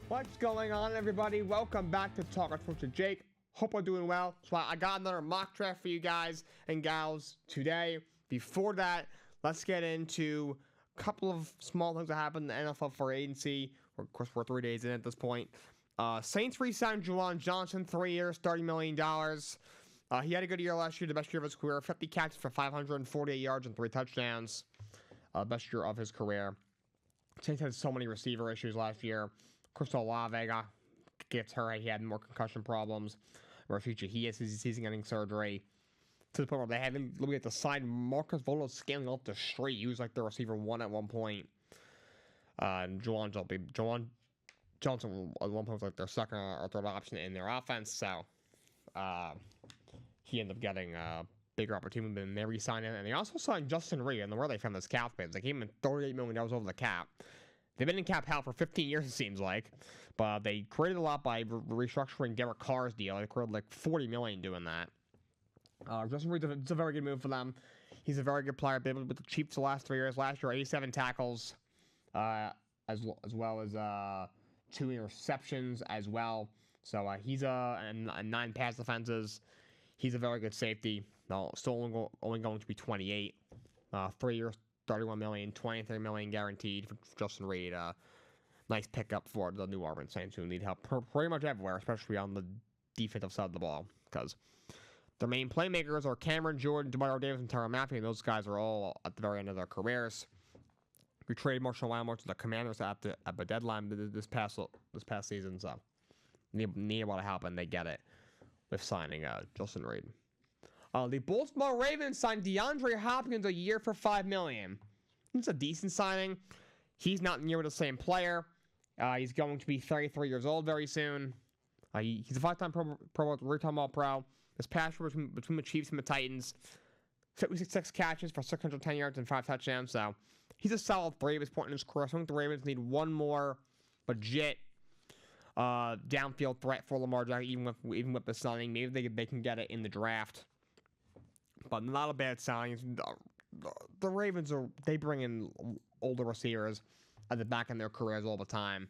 What's going on, everybody? Welcome back to Talkin Sports with Jake. Hope we're doing well. So I got another mock draft for you guys and gals today. Before that, let's get into a couple of small things that happened in the NFL for agency. Of course, we're 3 days in at this point. Saints re-signed Juwan Johnson, 3 years, $30 million. He had a good year last year, the best year of his career. 50 catches for 548 yards and 3 touchdowns. Best year of his career. Saints had so many receiver issues last year. Chris Olave gets hurt. He had more concussion problems. Future, he's getting surgery. To the point where they haven't looked at the side. Marcus Volo scaling up the street. He was like the receiver 1 at one point. And Juwan Johnson at one point was like their second or third option in their offense. So he ended up getting a bigger opportunity than they re-signed him. And they also signed Justin Reed. And where they found this cap space, they gave him $38 million over the cap. They've been in cap hell for 15 years, it seems like. But they created a lot by restructuring Derek Carr's deal. They created like $40 million doing that. Justin Reed, it's a very good move for them. He's a very good player. Been with the Chiefs the last 3 years. Last year, 87 tackles, as well as 2 interceptions as well. So he's a 9 pass defenses. He's a very good safety. No, still only going to be 28. 3 years. $31 million, $23 million guaranteed for Justin Reed. Nice pickup for the New Orleans Saints, who need help pretty much everywhere, especially on the defensive side of the ball, because their main playmakers are Cameron Jordan, DeMar Davis, and Tyrann Mathieu, and those guys are all at the very end of their careers. We traded Marshall Lattimore to the Commanders at the deadline this past season, so need a lot of help, and they get it with signing Justin Reed. The Baltimore Ravens signed DeAndre Hopkins a year for $5 million. It's a decent signing. He's not near the same player. He's going to be 33 years old very soon. He's a 5-time Pro 3-time All-Pro. This past year between the Chiefs and the Titans, 56 catches for 610 yards and 5 touchdowns. So he's a solid 3 at this point in his career. So I think the Ravens need one more legit downfield threat for Lamar Jackson, even with the signing. Maybe they can get it in the draft. But not a bad sign. The Ravens they bring in older receivers at the back in their careers all the time.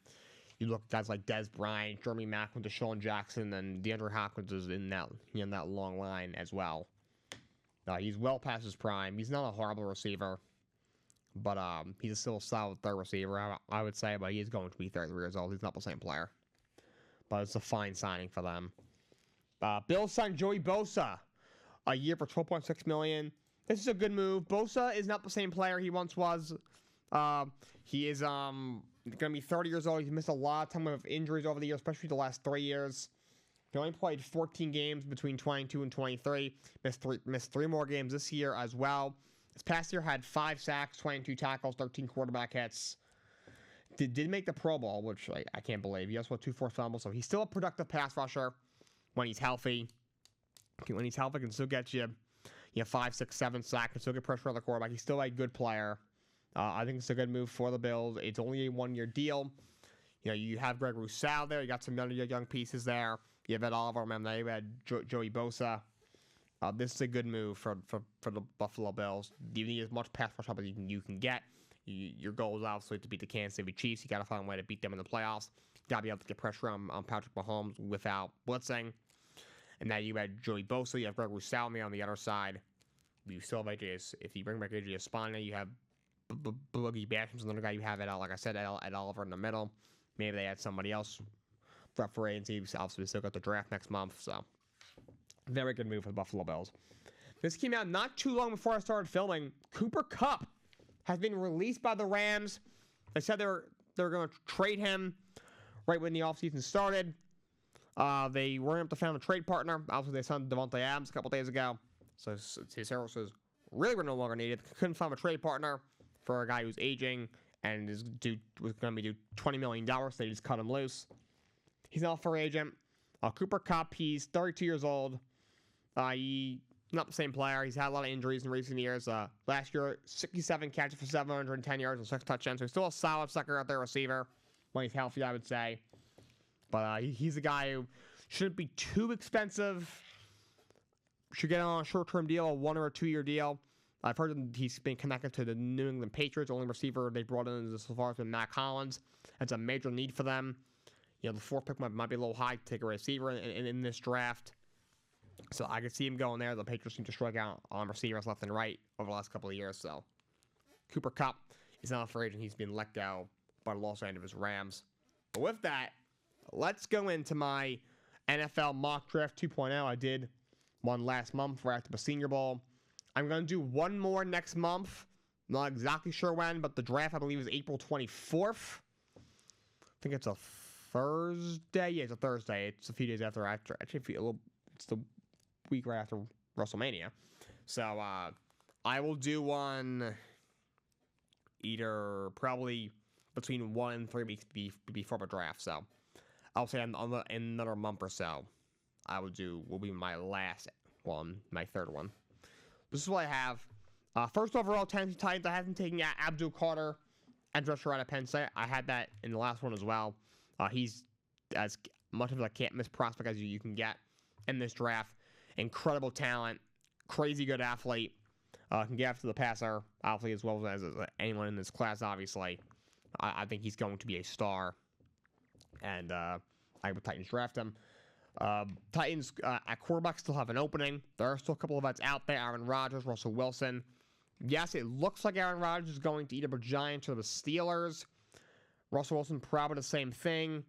You look at guys like Dez Bryant, Jeremy Maclin, Deshaun Jackson, and DeAndre Hopkins is in that long line as well. He's well past his prime. He's not a horrible receiver, but he's still a solid third receiver, I would say. But he is going to be 33 years old. He's not the same player. But it's a fine signing for them. Bills signed Joey Bosa a year for $12.6 million. This is a good move. Bosa is not the same player he once was. He is going to be 30 years old. He's missed a lot of time with injuries over the years, especially the last 3 years. He only played 14 games between 22 and 23. Missed 3 more games this year as well. This past year had 5 sacks, 22 tackles, 13 quarterback hits. Did make the Pro Bowl, which I can't believe. He also had 2 forced fumbles, so he's still a productive pass rusher when he's healthy. When he's healthy, can still get you 5, 6, 7 sacks, can still get pressure on the quarterback. He's still a good player. I think it's a good move for the Bills. It's only a 1-year deal. You have Greg Rousseau there. You got some young pieces there. You have Ed Oliver, remember, you had Joey Bosa. This is a good move for the Buffalo Bills. You need as much pass rush help as you can get. Your goal is obviously to beat the Kansas City Chiefs. You got to find a way to beat them in the playoffs. You got to be able to get pressure on Patrick Mahomes without blitzing. And now you had Joey Bosa, you have Greg Rousseau on the other side. You still have if you bring back AJ Espana, you have Boogie Basham's another guy you have like I said, Ed Oliver in the middle. Maybe they had somebody else for agency. Obviously, we still got the draft next month, so very good move for the Buffalo Bills. This came out not too long before I started filming. Cooper Kupp has been released by the Rams. They said they're going to trade him right when the offseason started. They weren't able to find a trade partner. Obviously, they signed Devontae Adams a couple days ago. So his services really were no longer needed. Couldn't find a trade partner for a guy who's aging and was going to be due $20 million. So they just cut him loose. He's now a free agent. Cooper Kupp, he's 32 years old. He's not the same player. He's had a lot of injuries in recent years. Last year, 67 catches for 710 yards and 6 touchdowns. So he's still a solid second out there receiver when he's healthy, I would say. But he's a guy who shouldn't be too expensive. Should get on a short-term deal, a 1 or a 2-year deal. I've heard he's been connected to the New England Patriots. Only receiver they brought in so far has been Matt Collins. That's a major need for them. You know, the fourth pick might be a little high to take a receiver in this draft. So I could see him going there. The Patriots seem to strike out on receivers left and right over the last couple of years. So Cooper Kupp is not a free agent. He's been let go by the Los Angeles Rams. But with that, let's go into my NFL mock draft 2.0. I did one last month right after the Senior Bowl. I'm going to do one more next month. Not exactly sure when, but the draft, I believe, is April 24th. I think it's a Thursday. Yeah, it's a Thursday. It's a few days after. Actually, it's the week right after WrestleMania. So I will do one either probably between 1 and 3 weeks before the draft. So I'll say in another month or so, will be my last one, my third one. This is what I have. First overall, Tennessee Titans. I haven't taken Abdul Carter, edge rusher out of Penn State. I had that in the last one as well. He's as much of a can't-miss prospect as you can get in this draft. Incredible talent, crazy good athlete. Can get after the passer, obviously, as well as anyone in this class, obviously. I think he's going to be a star. And I would Titans draft him. Titans at quarterback still have an opening. There are still a couple of vets out there. Aaron Rodgers, Russell Wilson. Yes, it looks like Aaron Rodgers is going to either the Giants or the Steelers. Russell Wilson, probably the same thing.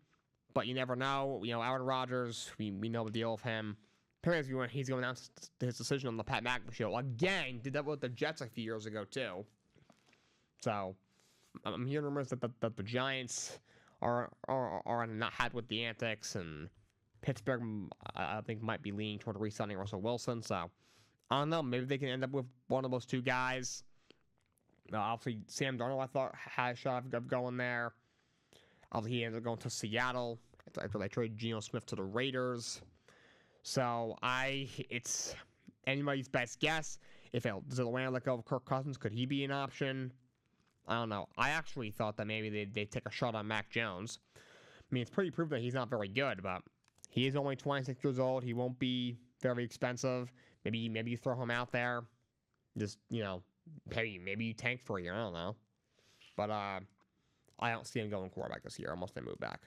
But you never know. You know, Aaron Rodgers, we know the deal with him. Apparently, he's going to announce his decision on the Pat McAfee show. Again, did that with the Jets a few years ago, too. So, I'm hearing rumors that the Giants are not happy with the antics, and Pittsburgh, I think, might be leaning toward re-signing Russell Wilson. So, I don't know. Maybe they can end up with one of those two guys. Obviously, Sam Darnold, I thought, had a shot of going there. Obviously, he ended up going to Seattle after they traded Geno Smith to the Raiders. So, it's anybody's best guess. Does Atlanta let go of Kirk Cousins? Could he be an option? I don't know. I actually thought that maybe they'd take a shot on Mac Jones. I mean, it's pretty proven that he's not very good, but he is only 26 years old. He won't be very expensive. Maybe you throw him out there. Just, maybe you tank for a year. I don't know. But I don't see him going quarterback this year unless they move back.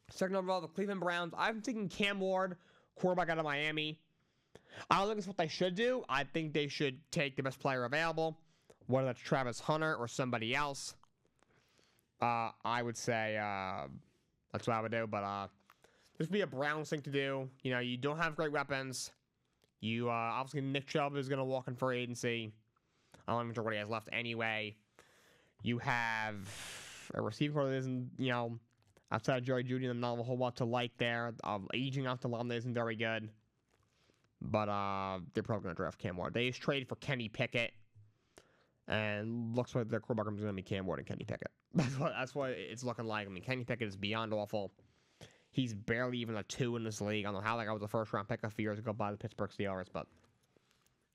Second overall, the Cleveland Browns. I'm thinking Cam Ward, quarterback out of Miami. I don't think it's what they should do. I think they should take the best player available, whether that's Travis Hunter or somebody else. I would say that's what I would do, but this would be a Browns thing to do. You know, you don't have great weapons. You obviously Nick Chubb is going to walk in free agency. I don't even know what he has left anyway. You have a receiver that isn't, outside of Jerry Jeudy, and not a whole lot to like there. Aging off the line isn't very good. But they're probably going to draft Cam Ward. They just traded for Kenny Pickett. And looks like their quarterback is going to be Cam Ward and Kenny Pickett. That's what it's looking like. I mean, Kenny Pickett is beyond awful. He's barely even a 2 in this league. I don't know how that guy was a first-round pick a few years ago by the Pittsburgh Steelers, but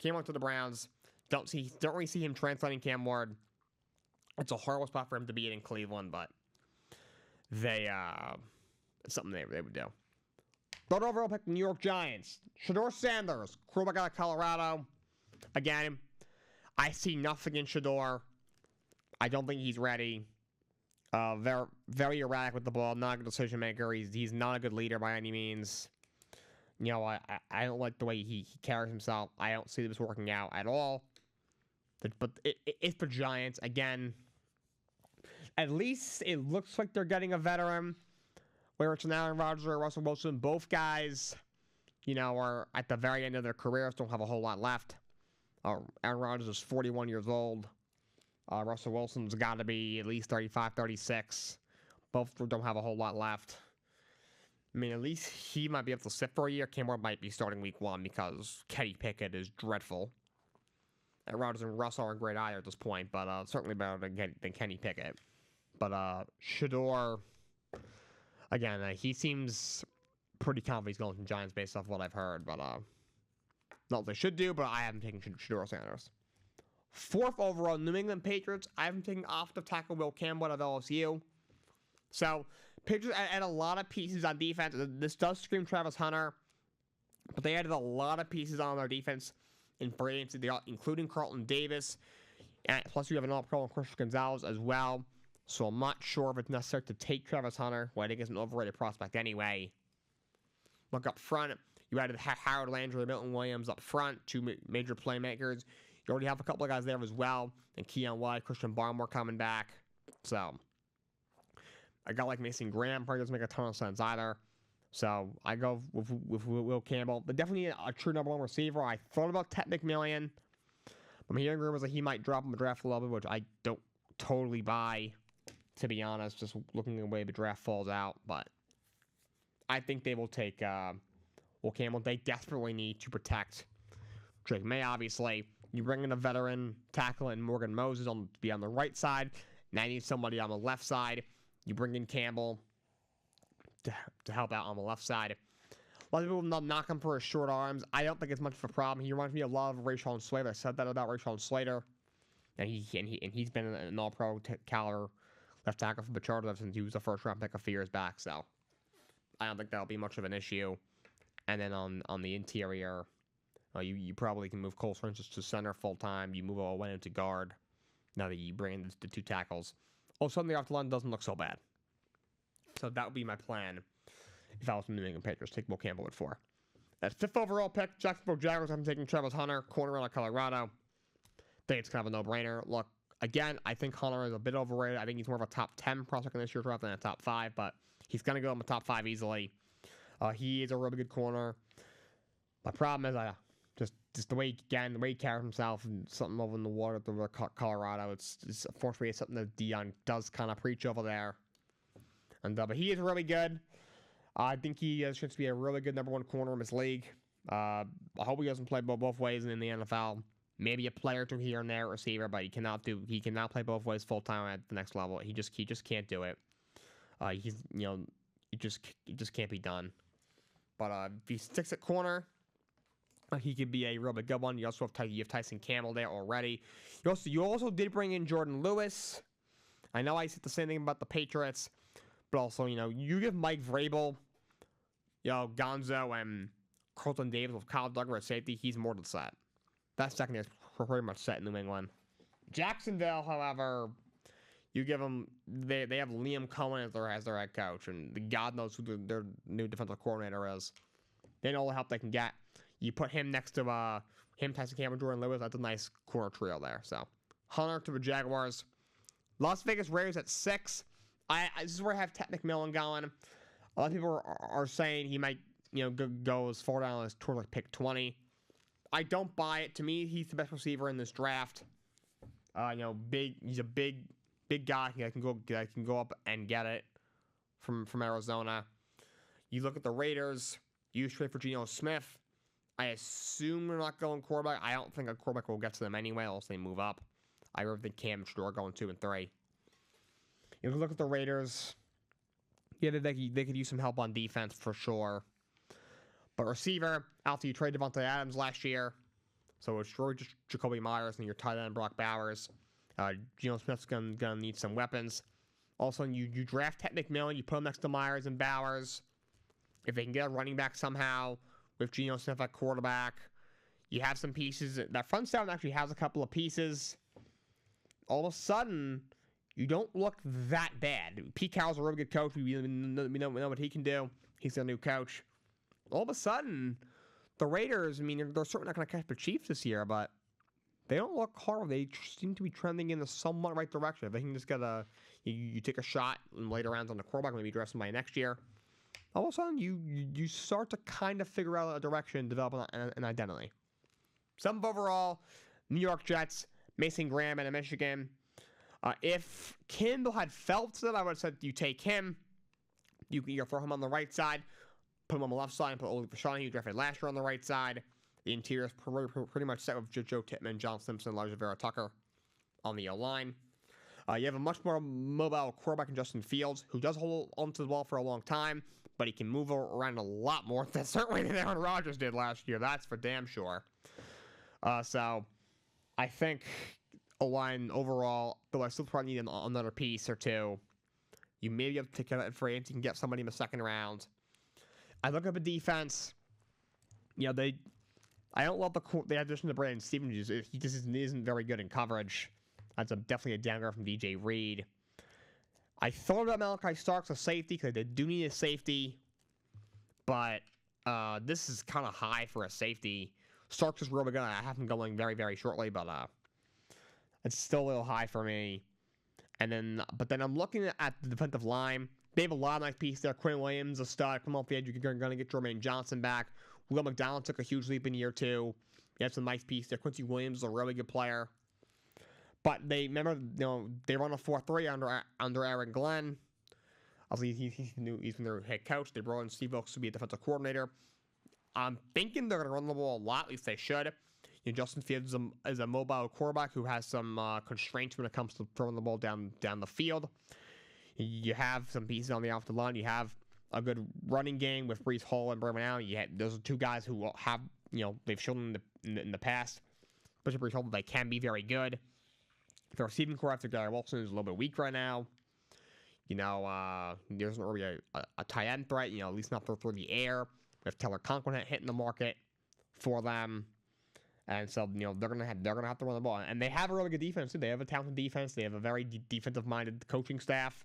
Cam Ward to the Browns. Don't really see him translating Cam Ward. It's a horrible spot for him to be in Cleveland, but it's something they would do. Third overall pick, New York Giants. Shedeur Sanders, quarterback out of Colorado. Again, I see nothing in Shedeur. I don't think he's ready. Very, very erratic with the ball. Not a good decision maker. He's not a good leader by any means. I don't like the way he carries himself. I don't see this working out at all. But it's the Giants. Again, at least it looks like they're getting a veteran. Whether it's an Aaron Rodgers or Russell Wilson, both guys, are at the very end of their careers, don't have a whole lot left. Aaron Rodgers is 41 years old. Russell Wilson's got to be at least 35, 36. Both don't have a whole lot left. I mean, at least he might be able to sit for a year. Cam Ward might be starting week 1 because Kenny Pickett is dreadful. And Rodgers and Russell aren't great either at this point, but certainly better than Kenny Pickett. But Shedeur, again, he seems pretty confident he's going to the Giants based off what I've heard. But not what they should do, but I haven't taken Shedeur Sanders. Fourth overall, New England Patriots. I haven't taken offensive tackle Will Campbell of LSU. So, Patriots add a lot of pieces on defense. This does scream Travis Hunter, but they added a lot of pieces on their defense in free agency, including Carlton Davis. Plus, you have an all-pro Christian Gonzalez as well. So I'm not sure if it's necessary to take Travis Hunter, who I think is an overrated prospect anyway. Look up front. You added Howard Landry, Milton Williams up front, two major playmakers. You already have a couple of guys there as well. And Keon White, Christian Barmore coming back. So a guy like Mason Graham probably doesn't make a ton of sense either. So I go with Will Campbell. But definitely a true number one receiver. I thought about Ted McMillan. I'm hearing rumors that he might drop him a draft level, which I don't totally buy, to be honest, just looking at the way the draft falls out. But I think they will take Will Campbell. They desperately need to protect Drake May, obviously. You bring in a veteran tackle in Morgan Moses to be on the right side. Now you need somebody on the left side. You bring in Campbell to help out on the left side. A lot of people knock him for his short arms. I don't think it's much of a problem. He reminds me a lot of Rashawn Slater. I said that about Rashawn Slater. And he's been an all-pro caliber left tackle for the Chargers since he was a first-round pick a few years back. So I don't think that'll be much of an issue. And then on the interior, you probably can move Cole Francis to center full-time. You move Owen to guard now that you bring in the two tackles. All of a sudden, the offensive line doesn't look so bad. So that would be my plan if I was from the New England Patriots. Take Will Campbell at 4. That's 5th overall pick. Jacksonville Jaguars. I'm taking Travis Hunter, corner out of Colorado. I think it's kind of a no-brainer. Look, again, I think Hunter is a bit overrated. I think he's more of a top 10 prospect in this year's draft than a top 5, but he's going to go in the top 5 easily. He is a really good corner. My problem is just the way he carries himself and something over in the water at the Colorado. It's unfortunately it's something that Dion does kind of preach over there. And but he is really good. I think he has a chance to be a really good number 1 corner in this league. I hope he doesn't play both ways in the NFL. Maybe a player or two here and there, receiver, but he cannot play both ways full time at the next level. He just can't do it. It just can't be done. But if he sticks at corner, he could be a really good one. You also have Tyson Campbell there already. You also did bring in Jordan Lewis. I know I said the same thing about the Patriots, but also you give Mike Vrabel, Gonzo and Colton Davis with Kyle Duggar at safety. He's more than set. That second is pretty much set in New England. Jacksonville, however, you give them they have Liam Cohen as their head coach, and God knows who their new defensive coordinator is. They know all the help they can get. You put him next to Tyson Campbell, Jordan Lewis. That's a nice corner trio there. So Hunter to the Jaguars. Las Vegas Raiders at 6. This is where I have Ted McMillan going. A lot of people are saying he might go as far down as toward pick 20. I don't buy it. To me, he's the best receiver in this draft. He's a big guy. He can go up and get it from Arizona. You look at the Raiders. You trade for Geno Smith. I assume they're not going quarterback. I don't think a quarterback will get to them anyway, unless they move up. I really think Cam Shador going 2 and 3. You look at the Raiders. Yeah, they could use some help on defense for sure. But receiver, after you trade Devontae Adams last year, so it's really just Jacoby Myers and your tight end Brock Bowers. Geno Smith's gonna need some weapons. Also, you draft Ted McMillan, you put him next to Myers and Bowers. If they can get a running back somehow with Geno Smith at quarterback, you have some pieces. That front seven actually has a couple of pieces. All of a sudden, you don't look that bad. Pete Carroll's a really good coach. We know what he can do. He's their new coach. All of a sudden, the Raiders, they're certainly not going to catch the Chiefs this year, but they don't look horrible. They seem to be trending in the somewhat right direction. If they can just get you take a shot in later rounds on the quarterback, maybe draft somebody next year. All of a sudden, you start to kind of figure out a direction, develop an identity. 7th overall, New York Jets, Mason Graham out of Michigan. If Kindle had Phelps, I would have said you take him. You can throw him on the right side, put him on the left side, and put Oli Fashani, who drafted last year, on the right side. The interior is pretty much set with Joe Tippmann, John Simpson, Elijah Vera Tucker on the O-line. You have a much more mobile quarterback in Justin Fields, who does hold onto the ball for a long time, but he can move around a lot more certainly than Aaron Rodgers did last year. That's for damn sure. So I think O-line overall, though I still probably need another piece or two, you maybe have to take it for you can get somebody in the second round. I look at the defense. I don't love the addition to Brandon Stevens. He just isn't very good in coverage. That's definitely a downgrade from DJ Reed. I thought about Malachi Starks a safety because they do need a safety, but this is kind of high for a safety. Starks is really good. I have him going very, very shortly, but it's still a little high for me. But then I'm looking at the defensive line. They have a lot of nice pieces there. Quinn Williams, a stud. Come off the edge, you're going to get Jermaine Johnson back. Will McDonald took a huge leap in year 2. You have some nice pieces there. Quincy Williams is a really good player. But they remember, they run a 4-3 under Aaron Glenn. Obviously, he's their head coach. They brought in Steve Wilkes to be a defensive coordinator. I'm thinking they're going to run the ball a lot. At least they should. Justin Fields is a mobile quarterback who has some constraints when it comes to throwing the ball down the field. You have some pieces on the offensive line. You have a good running game with Breece Hall and Berman Allen. Those are two guys who will have, they've shown in the past, especially Breece Hall, they can be very good. The receiving core after Gary Wilson is a little bit weak right now. There isn't really a tight end threat, at least not through the air. With Taylor Conklin hitting the market for them. And so, they're gonna have to run the ball. And they have a really good defense too. They have a talented defense. They have a very defensive-minded coaching staff.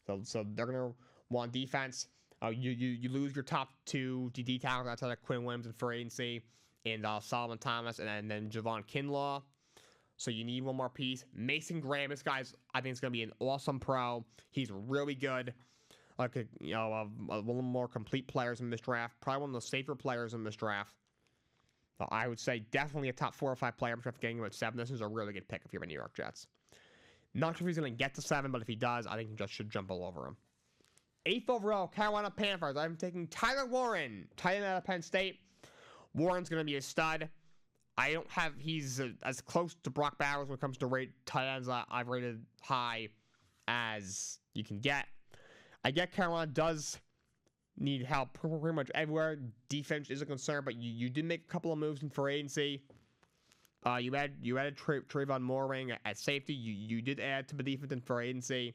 So they're gonna want defense. You lose your top 2 DD tackles outside of Quinn Williams and free agency, and Solomon Thomas, and then Javon Kinlaw. So you need one more piece. Mason Graham, this guy's, I think, is gonna be an awesome pro. He's really good. Like one of the more complete players in this draft. Probably one of the safer players in this draft. I would say definitely a top 4 or 5 player. After getting him at 7, this is a really good pick if you're the New York Jets. Not sure if he's going to get to 7, but if he does, I think he just should jump all over him. 8th overall, Carolina Panthers. I'm taking Tyler Warren, tight end out of Penn State. Warren's going to be a stud. He's as close to Brock Bowers when it comes to tight ends I've rated high as you can get. I get Carolina does need help pretty much everywhere. Defense is a concern, but you did make a couple of moves in free agency. You added Trayvon Mooring at safety. You did add to the defense in free agency.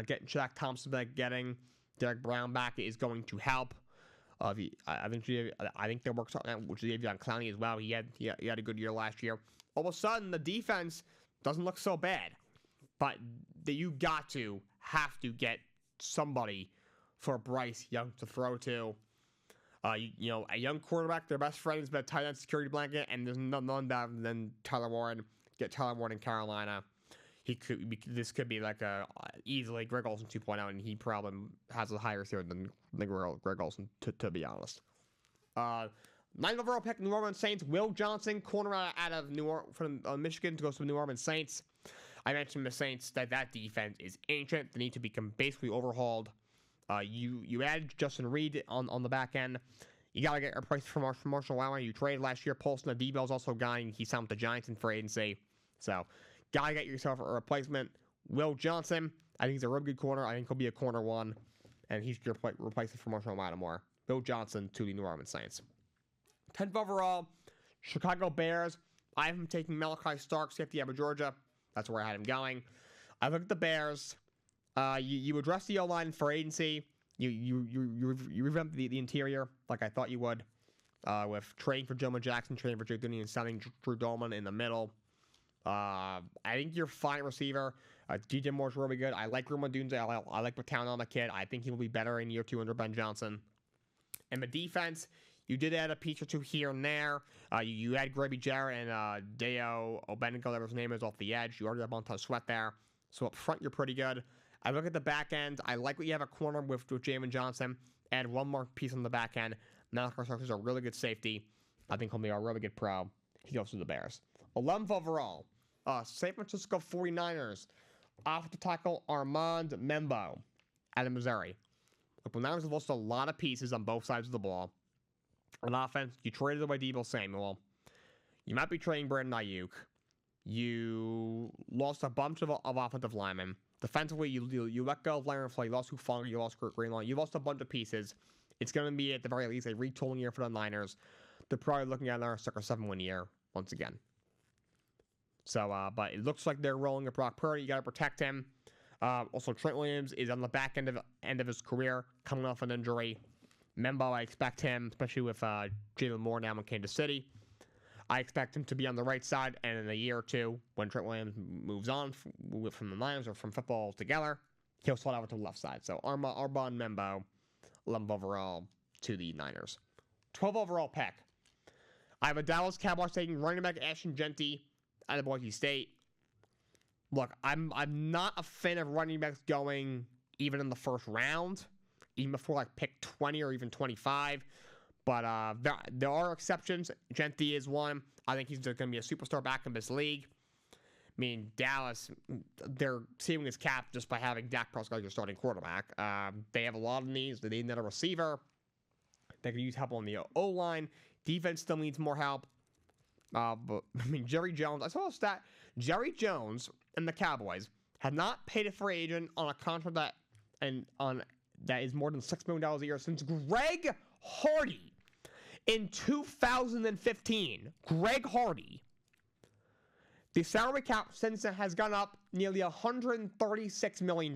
Getting Shaq Thompson back, getting Derek Brown back is going to help. I think there works out, which is Davion Clowney as well. He had a good year last year. All of a sudden, the defense doesn't look so bad, but you have to get somebody for Bryce Young to throw to. A young quarterback, their best friend is a tight end security blanket, and there's none better than Tyler Warren. Get Tyler Warren in Carolina. This could be like easily Greg Olsen 2.0, and he probably has a higher ceiling than Greg Olsen, to be honest. 9th overall pick, New Orleans Saints. Will Johnson, corner out of from Michigan, to go to the New Orleans Saints. I mentioned the Saints that defense is ancient. They need to be basically overhauled. You added Justin Reed on the back end. You got to get a price for Marshall Lattimore. You traded last year. Paulson Adebo's also gone. He signed with the Giants in free agency. So, got to get yourself a replacement. Will Johnson, I think he's a really good corner. I think he'll be a corner 1. And he's your replacement for Marshall Lattimore. Will Johnson to the New Orleans Saints. 10th overall, Chicago Bears. I have him taking Malachi Starks, safety out of Georgia. That's where I had him going. I look at the Bears. You address the O-line for agency. You revamp the interior like I thought you would, with trading for Joe Jackson, trading for Jake Dooney, and signing Drew Dolman in the middle. I think you're fine at receiver. DJ Moore's really good. I like Ruma Dunze. I like the talent on the kid. I think he will be better in year 2 under Ben Johnson. And the defense, you did add a piece or two here and there. You add Grady Jarrett and Deo Obeniko, whatever his name is, off the edge. You already have Montez Sweat there. So up front, you're pretty good. I look at the back end. I like what you have a corner with Jamin Johnson. Add one more piece on the back end. Malachi Starks is a really good safety. I think he'll be a really good pro. He goes to the Bears. 11th overall, San Francisco 49ers. Offensive tackle Armand Membo out of Missouri. Look, the Niners have lost a lot of pieces on both sides of the ball. On offense, you traded away Deebo Samuel. You might be trading Brandon Ayuk. You lost a bunch of offensive linemen. Defensively, you let go of Larry Flay. You lost Hufanga. You lost Kurt Greenlaw. You lost a bunch of pieces. It's going to be, at the very least, a retooling year for the Niners. They're probably looking at another 6 or 7 year once again. So, but it looks like they're rolling with Brock Purdy. You got to protect him. Also, Trent Williams is on the back end of his career, coming off an injury. Membo, I expect him, especially with Jalen Moore now in Kansas City. I expect him to be on the right side, and in a year or two, when Trent Williams moves on from the Lions or from football altogether, he'll slide over to the left side. So Arbon Membo, 11th overall to the Niners. 12th overall pick. I have a Dallas Cowboys taking running back Ashton Jeanty out of Boise State. Look, I'm not a fan of running backs going even in the first round, even before like pick 20 or even 25. But there are exceptions. Jeanty is one. I think he's going to be a superstar back in this league. I mean, Dallas, they're saving his cap just by having Dak Prescott as your starting quarterback. They have a lot of needs. They need another receiver. They could use help on the O-line. Defense still needs more help. But I mean, Jerry Jones, I saw a stat. Jerry Jones and the Cowboys have not paid a free agent on a contract that is more than $6 million a year since Greg Hardy in 2015. Greg Hardy. The salary cap since then has gone up nearly $136 million.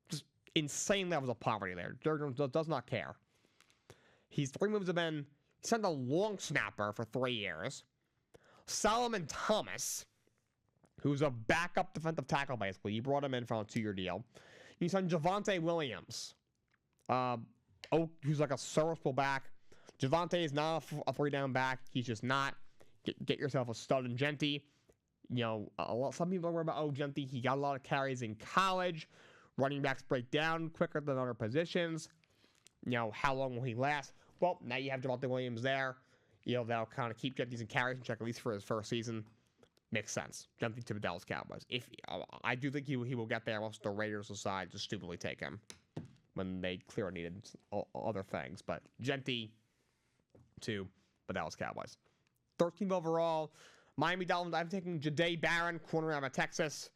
Just insane levels of poverty there. Jerry Jones does not care. He's 3 moves have been sent a long snapper for 3 years. Solomon Thomas, who's a backup defensive tackle, basically. You brought him in for a 2-year deal. You signed Javonte Williams, who's like a serviceable back. Javonte is not a 3-down back. He's just not. Get yourself a stud in Jeanty. You know, some people are worried about, Jeanty, he got a lot of carries in college. Running backs break down quicker than other positions. You know, how long will he last? Well, now you have Javonte Williams there. You know, that'll kind of keep Jeanty's in carries in check, at least for his first season. Makes sense. Jeanty to the Dallas Cowboys. I do think he will get there once the Raiders decide to stupidly take him when they clearly needed other things. But Jeanty to the Dallas Cowboys. 13th overall, Miami Dolphins. I'm taking Jahdae Barron, corner out of Texas.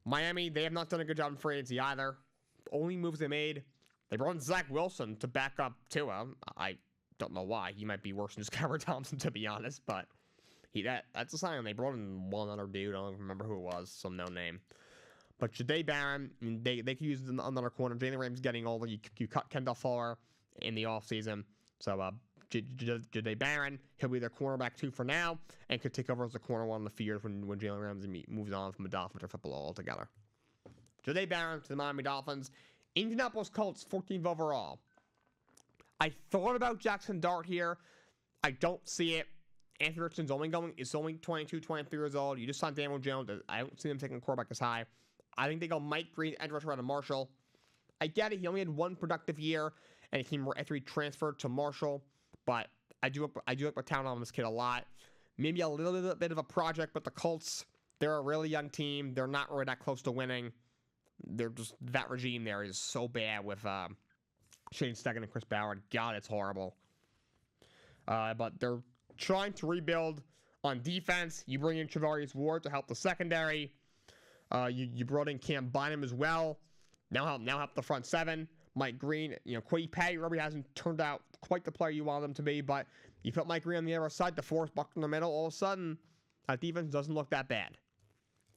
Miami, they have not done a good job in free agency either. The only moves they made, they brought in Zach Wilson to back up Tua. I don't know why. He might be worse than Skylar Thompson, to be honest, but that's a sign. They brought in one other dude. I don't remember who it was. Some no name. But Jahdae Barron, they could use another corner. Jalen Ramsey's getting older. You cut Kendall Fuller in the offseason. So Jahdae Barron, he'll be their cornerback 2 for now, and could take over as the corner 1 in the few years when Jalen Ramsey moves on from the Dolphins or football altogether. Jahdae Barron to the Miami Dolphins. Indianapolis Colts, 14th overall. I thought about Jackson Dart here. I don't see it. Anthony Richardson's only 22, 23 years old. You just signed Daniel Jones. I don't see them taking a quarterback as high. I think they go Mike Green, edge rusher out of Marshall. I get it. He only had 1 productive year, and he came after he transferred to Marshall. But I do like the talent on this kid a lot. Maybe a little bit of a project, but the Colts, they're a really young team. They're not really that close to winning. They're just, that regime there is so bad with Shane Steichen and Chris Ballard. God, it's horrible. But they're trying to rebuild on defense. You bring in Travarius Ward to help the secondary. You brought in Cam Bynum as well. Now help the front 7. Mike Green, Quiddy Patty really hasn't turned out quite the player you want him to be, but you put Mike Green on the other side, DeForest Buckner in the middle, all of a sudden, that defense doesn't look that bad.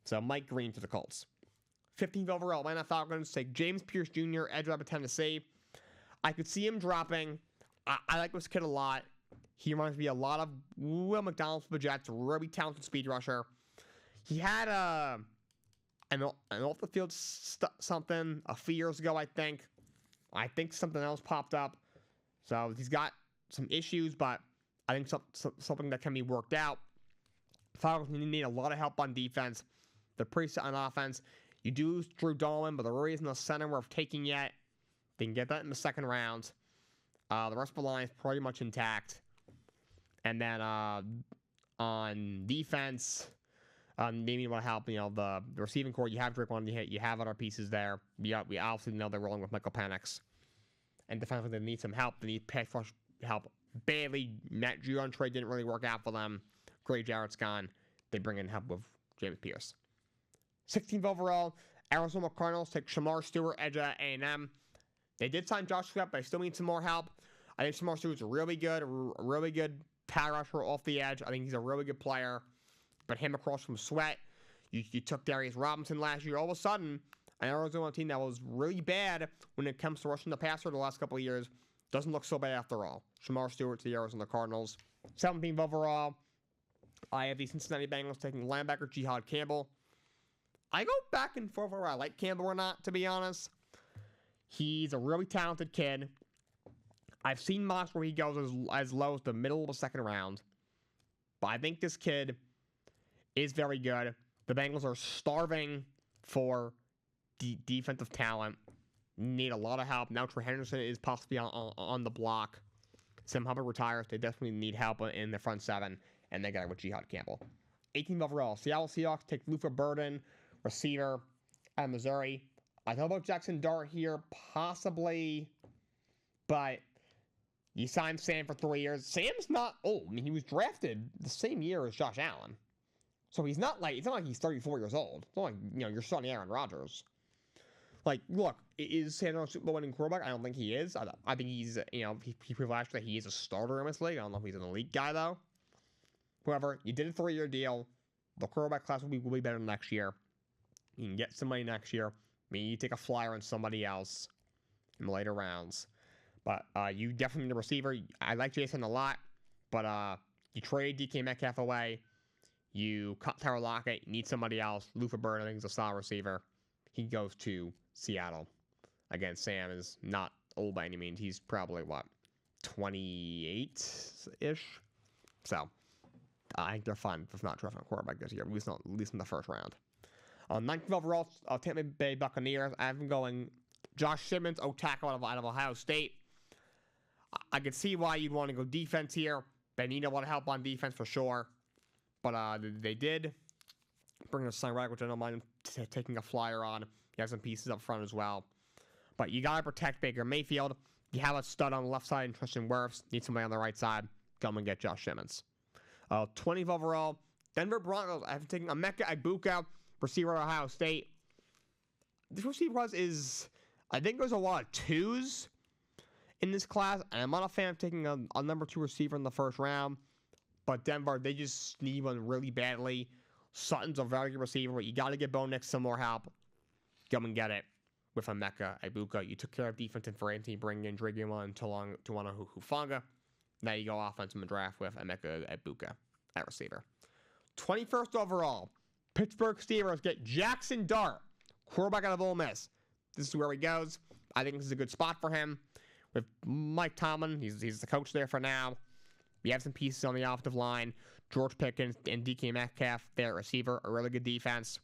So Mike Green to the Colts. 15th overall, Atlanta Falcons take James Pierce Jr., edge out of Tennessee. I could see him dropping. I like this kid a lot. He reminds me a lot of Will McDonald for the Jets, a really talented speed rusher. He had an off-the-field something a few years ago, I think. I think something else popped up. So he's got some issues, but I think something that can be worked out. Falcons need a lot of help on defense. They're pretty set on offense. You do lose Drew Dolan, but there really isn't a center worth taking yet. They can get that in the second round. The rest of the line is pretty much intact. And then on defense, maybe want to help. The receiving core. You have Drake London. You have other pieces there. We obviously know they're rolling with Michael Penix. And defensively, they need some help. They need pass rush help badly. Matt Judon trade didn't really work out for them. Gray Jarrett's gone. They bring in help with James Pierce. 16th overall, Arizona Cardinals take Shamar Stewart, edge at A&M. They did sign Josh Sweat, but they still need some more help. I think Shamar Stewart's really good power rusher off the edge. I think he's a really good player. But him across from Sweat, you took Darius Robinson last year. All of a sudden, an Arizona team that was really bad when it comes to rushing the passer the last couple of years doesn't look so bad after all. Shamar Stewart to the Arizona Cardinals. 17th overall, I have the Cincinnati Bengals taking linebacker Jihad Campbell. I go back and forth whether I like Campbell or not, to be honest. He's a really talented kid. I've seen mocks where he goes as low as the middle of the second round. But I think this kid is very good. The Bengals are starving for defensive talent. Need a lot of help. Now Trey Henderson is possibly on the block. Sam Hubbard retires. They definitely need help in the front seven. And they got it with Jihad Campbell. 18th overall. Seattle Seahawks take Luther Burden, receiver at Missouri. I thought about Jackson Dart here, possibly. But you signed Sam for 3 years. Sam's not old. I mean, he was drafted the same year as Josh Allen. So he's not like, it's not like he's 34 years old. It's not like, you're son Aaron Rodgers. Like, look, is Sam a Super Bowl winning quarterback? I don't think he is. I think he's, he proved last year that he is a starter in this league. I don't know if he's an elite guy, though. However, you did a 3-year deal. The quarterback class will be better next year. You can get somebody next year. Maybe you take a flyer on somebody else in the later rounds. But you definitely need a receiver. I like Jason a lot, but you trade DK Metcalf away. You cut Tyler Lockett. You need somebody else. Luther Burden, I think, is a solid receiver. He goes to Seattle. Again, Sam is not old by any means. He's probably, 28-ish? So, I think they're fine if not drafting a quarterback this year, at least in the first round. 19th overall, Tampa Bay Buccaneers. I have them going Josh Simmons, tackle out of Ohio State. I could see why you'd want to go defense here. They need a lot of help on defense for sure. But they did bring in Son Rag, which I don't mind taking a flyer on. He has some pieces up front as well. But you got to protect Baker Mayfield. You have a stud on the left side in Tristan Wirfs. Need somebody on the right side. Come and get Josh Simmons. 20th overall, Denver Broncos. I've taken Emeka Egbuka, receiver at Ohio State. This receiver is, I think there's a lot of twos in this class, and I'm not a fan of taking a number 2 receiver in the first round. But Denver, they just need one really badly. Sutton's a very good receiver, but you got to get Bo Nix some more help. Come and get it with Emeka Egbuka. You took care of defense and free agency, bringing in Dragion and Tuana Hufanga. Now you go offense in the draft with Emeka Egbuka at receiver. 21st overall, Pittsburgh Steelers get Jackson Dart, quarterback out of Ole Miss. This is where he goes. I think this is a good spot for him. With Mike Tomlin, he's the coach there for now. You have some pieces on the offensive line. George Pickens and DK Metcalf, their receiver, a really good defense.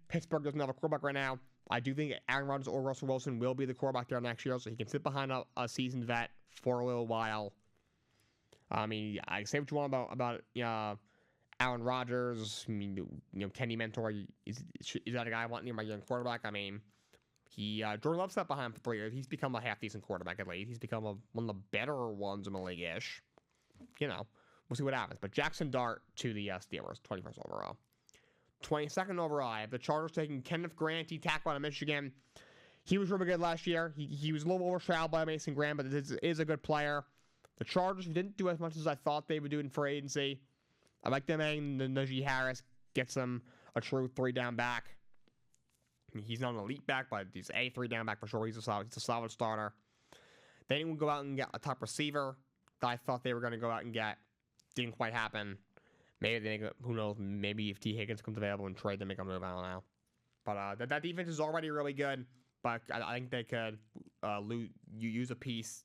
Pittsburgh doesn't have a quarterback right now. I do think Aaron Rodgers or Russell Wilson will be the quarterback there next year, so he can sit behind a seasoned vet for a little while. I mean, I say what you want about Aaron Rodgers. I mean, Kenny Mentor, is that a guy I want near my young quarterback? I mean, Jordan Love sat behind him for 3 years. He's become a half-decent quarterback at least. He's become one of the better ones in the league-ish. We'll see what happens. But Jackson Dart to the Steelers, 21st overall. 22nd overall, I have the Chargers taking Kenneth Grant, he tackled out of Michigan. He was really good last year. He was a little overshadowed by Mason Graham, but is a good player. The Chargers didn't do as much as I thought they would do in free agency. I like them adding Najee Harris, gets them a true 3-down back. He's not an elite back, but he's a 3-down back for sure. He's a solid starter. They didn't go out and get a top receiver that I thought they were going to go out and get. Didn't quite happen. Maybe who knows? Maybe if T. Higgins comes available and trade, they make a move. I don't know. But that defense is already really good. But I think they could use a piece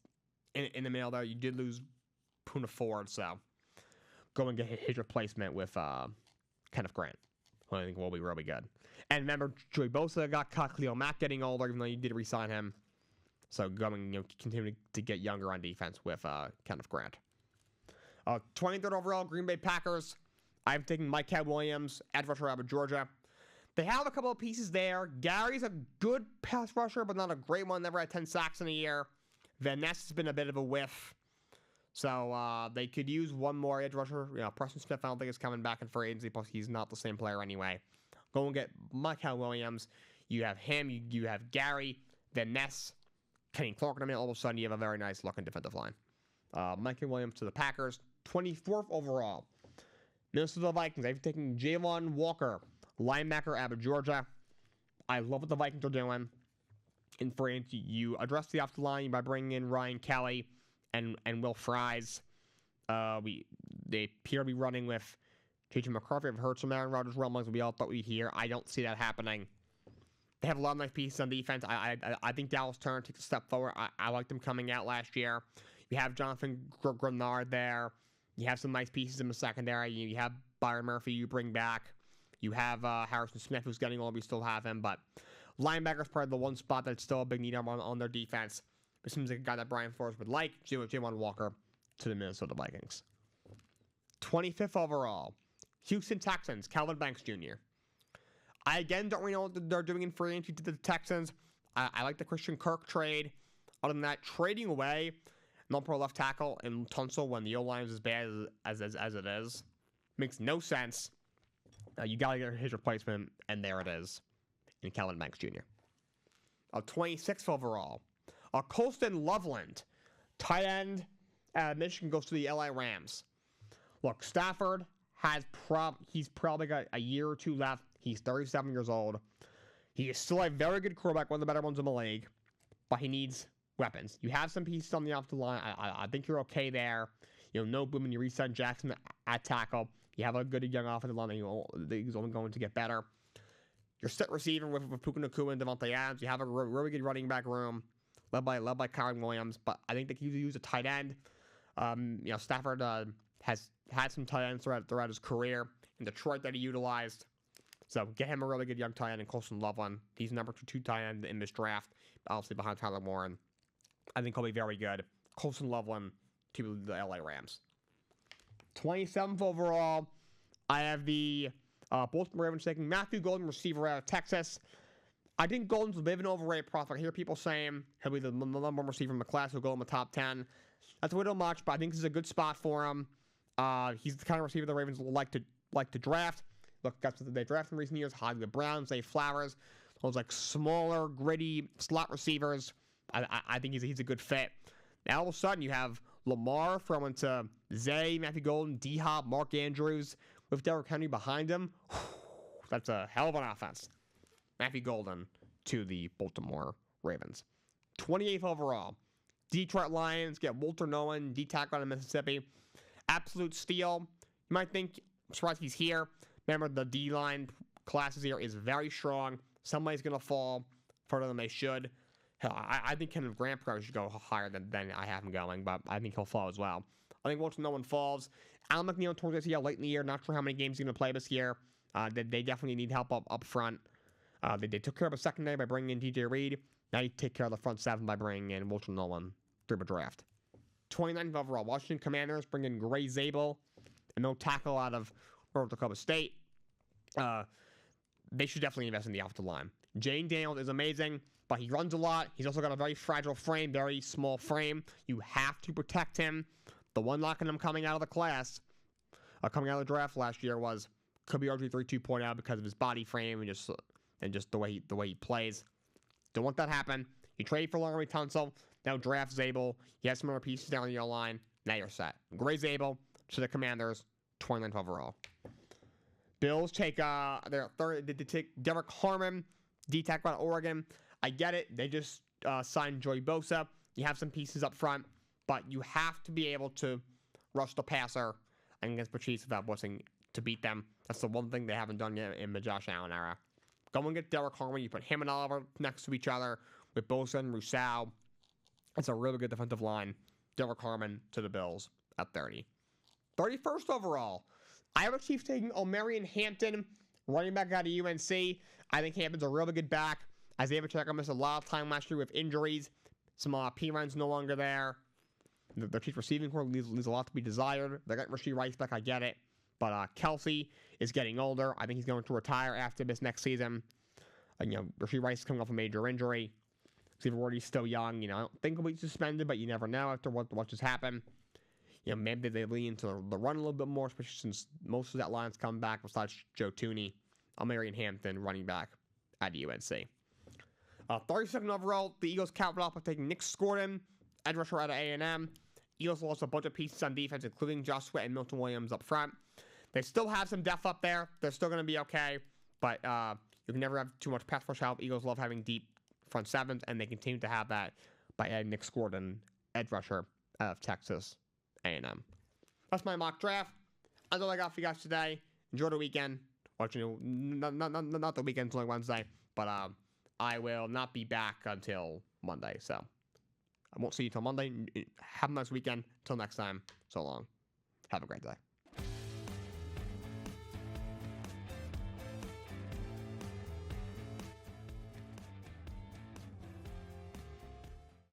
in the middle there. You did lose Poona Ford, so go and get his replacement with Kenneth Grant, who I think will be really good. And remember, Joey Bosa got cut. Khalil Mack getting older, even though you did re-sign him. So going, continue to get younger on defense with Kenneth Grant. 23rd overall, Green Bay Packers. I'm taking Micah Williams, edge rusher out of Georgia. They have a couple of pieces there. Gary's a good pass rusher, but not a great one. Never had 10 sacks in a year. Van Ness has been a bit of a whiff. So they could use one more edge rusher. Preston Smith, I don't think is coming back in free agency, plus he's not the same player anyway. Go and get Micah Williams. You have him. You have Gary, Van Ness, Kenny Clark. All of a sudden, you have a very nice looking defensive line. Micah Williams to the Packers. 24th overall. Minnesota Vikings. They've taken Jalen Walker, linebacker out of Georgia. I love what the Vikings are doing. In free agency, you address the offensive line by bringing in Ryan Kelly and Will Fries. they appear to be running with J.J. McCarthy. I've heard some Aaron Rodgers rumblings we all thought we'd hear. I don't see that happening. They have a lot of nice pieces on defense. I think Dallas Turner takes a step forward. I liked them coming out last year. You have Jonathan Grenard there. You have some nice pieces in the secondary. You have Byron Murphy you bring back. You have Harrison Smith, who's getting older. We still have him. But linebacker's probably the one spot that's still a big need on their defense. It seems like a guy that Brian Flores would like. Javon Walker to the Minnesota Vikings. 25th overall, Houston Texans, Calvin Banks Jr. I, again, don't really know what they're doing in free agency to the Texans. I like the Christian Kirk trade. Other than that, trading away non-pro left tackle in Tunsil when the O-line is as bad as it is makes no sense. You got to get his replacement, and there it is in Calvin Banks Jr. 26th overall, Colston Loveland, tight end at Michigan, goes to the LA Rams. Look, Stafford he's probably got a year or two left. He's 37 years old. He is still a very good quarterback, one of the better ones in the league, but he needs weapons. You have some pieces on the offensive line. I think you're okay there. No boom, and you reset Jackson at tackle. You have a good young offensive line that he's only going to get better. Your set receiver with Puka Nacua and Devontae Adams. You have a really good running back room led by Kyren Williams, but I think they can use a tight end. Stafford has had some tight ends throughout his career in Detroit that he utilized. So get him a really good young tight end in Colston Loveland. He's number two tight end in this draft, obviously behind Tyler Warren. I think he'll be very good. Colston Loveland to the LA Rams. 27th overall, I have the Baltimore Ravens taking Matthew Golden, receiver out of Texas. I think Golden's a bit of an overrated prospect. I hear people saying he'll be the number one receiver in the class. He'll go in the top 10. That's a little much, but I think this is a good spot for him. He's the kind of receiver the Ravens will like to draft. Look, that's what they drafted in recent years. Hollywood Browns, Zay Flowers, those like smaller, gritty slot receivers. I think he's a good fit. Now all of a sudden you have Lamar throwing to Zay, Matthew Golden, D-Hop, Mark Andrews with Derrick Henry behind him. That's a hell of an offense. Matthew Golden to the Baltimore Ravens. 28th overall, Detroit Lions get Walter Nolan, D-tackle out of Mississippi. Absolute steal. You might think, I'm surprised he's here. Remember, the D-line classes here is very strong. Somebody's going to fall further than they should. Hell, I think Kenneth Grant probably should go higher than I have him going, but I think he'll fall as well. I think Walter Nolan falls. Al McNeil towards ACL late in the year. Not sure how many games he's going to play this year. They definitely need help up front. They took care of the secondary by bringing in DJ Reed. Now you take care of the front seven by bringing in Walter Nolan through the draft. 29th overall, Washington Commanders bring in Gray Zabel, and no tackle out of North Dakota State. They should definitely invest in the offensive line. Jane Daniels is amazing, but he runs a lot. He's also got a very fragile frame, very small frame. You have to protect him. The one knocking him coming out of the class, coming out of the draft last year could be RG3 2.0 because of his body frame and just the way he plays. Don't want that to happen. You trade for Laramie Tunsil, now draft Zabel. You have some other pieces down your line. Now you're set. Gray Zabel to the Commanders, 29th overall. Bills take their third. They take Derek Harmon, D-tackle out of Oregon. I get it. They just signed Joey Bosa. You have some pieces up front, but you have to be able to rush the passer against the Chiefs without blitzing to beat them. That's the one thing they haven't done yet in the Josh Allen era. Go and get Derek Harmon. You put him and Oliver next to each other with Bosa and Rousseau. It's a really good defensive line. Derek Harmon to the Bills at 30. 31st overall, Iowa Chiefs taking Omarion Hampton, running back out of UNC. I think Hampton's a really good back. Isaiah Pacheco missed a lot of time last year with injuries. Some P-Ryan's no longer there. The Chiefs receiving corps leaves a lot to be desired. They got Rashee Rice back, I get it. But Kelsey is getting older. I think he's going to retire after this next season. Rashee Rice is coming off a major injury. Xavier Ward's still young. I don't think he'll be suspended, but you never know after what just happened. Maybe they lean into the run a little bit more, especially since most of that line's come back besides Joe Thuney. Omarion Hampton, running back at UNC. 32nd overall, the Eagles capped it off by taking Nick Scourton, edge rusher out of A&M. Eagles lost a bunch of pieces on defense, including Josh Sweat and Milton Williams up front. They still have some depth up there. They're still going to be okay, but you can never have too much pass rush help. Eagles love having deep front sevens, and they continue to have that by adding Nick Scourton, edge rusher out of Texas A&M. That's my mock draft. that's all I got for you guys today. Enjoy the weekend. Actually, not the weekend until Wednesday, but I will not be back until Monday. So I won't see you till Monday. Have a nice weekend. Till next time. So long. Have a great day.